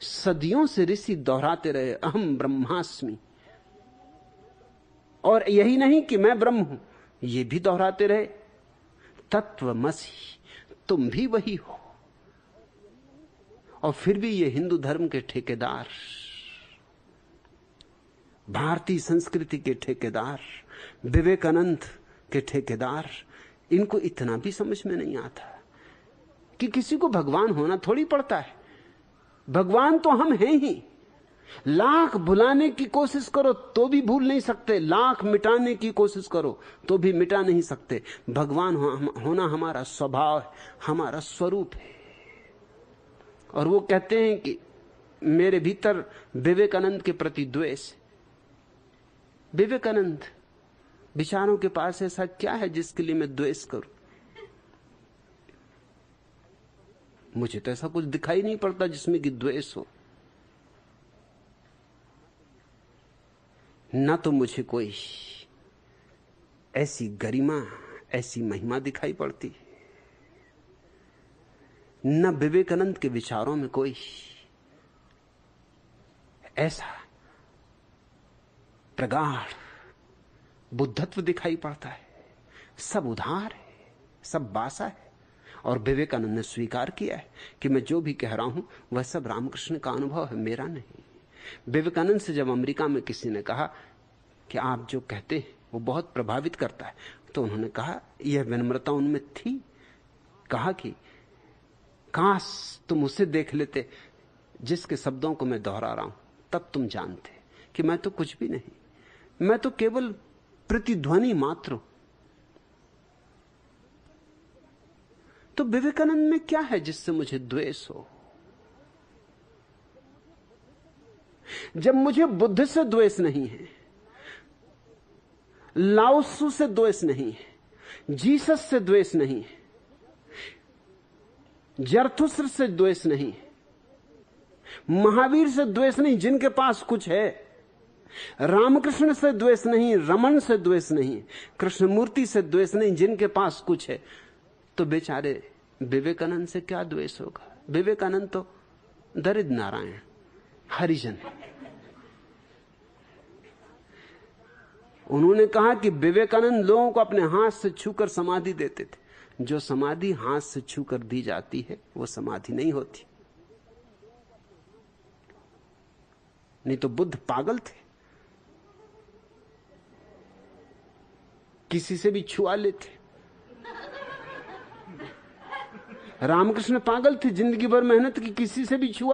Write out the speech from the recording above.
सदियों से ऋषि दोहराते रहे अहम ब्रह्मास्मि, और यही नहीं कि मैं ब्रह्म हूं, ये भी दोहराते रहे तत्वमसि, तुम भी वही हो। और फिर भी ये हिंदू धर्म के ठेकेदार, भारतीय संस्कृति के ठेकेदार, विवेकानंद के ठेकेदार, इनको इतना भी समझ में नहीं आता कि किसी को भगवान होना थोड़ी पड़ता है। भगवान तो हम हैं ही। लाख भुलाने की कोशिश करो तो भी भूल नहीं सकते, लाख मिटाने की कोशिश करो तो भी मिटा नहीं सकते। भगवान होना हमारा स्वभाव है, हमारा स्वरूप है। और वो कहते हैं कि मेरे भीतर विवेकानंद के प्रति द्वेष। विवेकानंद विचारों के पास ऐसा क्या है जिसके लिए मैं द्वेष करूं? मुझे तो ऐसा कुछ दिखाई नहीं पड़ता जिसमें कि द्वेष हो। ना तो मुझे कोई ऐसी गरिमा, ऐसी महिमा दिखाई पड़ती, न विवेकानंद के विचारों में कोई ऐसा प्रगाढ़ बुद्धत्व दिखाई पड़ता है। सब उधार है, सब बासा है। और विवेकानंद ने स्वीकार किया है कि मैं जो भी कह रहा हूं वह सब रामकृष्ण का अनुभव है, मेरा नहीं। विवेकानंद से जब अमेरिका में किसी ने कहा कि आप जो कहते हैं वो बहुत प्रभावित करता है, तो उन्होंने कहा, यह विनम्रता उनमें थी, कहा कि काश तुम उसे देख लेते जिसके शब्दों को मैं दोहरा रहा हूं, तब तुम जानते कि मैं तो कुछ भी नहीं, मैं तो केवल प्रतिध्वनि मात्र हूं। तो विवेकानंद में क्या है जिससे मुझे द्वेष हो? जब मुझे बुद्ध से द्वेष नहीं है, लाओत्सु से द्वेष नहीं है, जीसस से द्वेष नहीं है, जरथुस्त्र से द्वेष नहीं है, महावीर से द्वेष नहीं जिनके पास कुछ है, रामकृष्ण से द्वेष नहीं, रमन से द्वेष नहीं, कृष्णमूर्ति से द्वेष नहीं जिनके पास कुछ है, तो बेचारे विवेकानंद से क्या द्वेष होगा? विवेकानंद तो दरिद्र नारायण हरिजन। उन्होंने कहा कि विवेकानंद लोगों को अपने हाथ से छूकर समाधि देते थे। जो समाधि हाथ से छूकर दी जाती है वो समाधि नहीं होती। नहीं तो बुद्ध पागल थे, किसी से भी छुआ लेते। रामकृष्ण पागल थे, जिंदगी भर मेहनत की, किसी से भी छुआ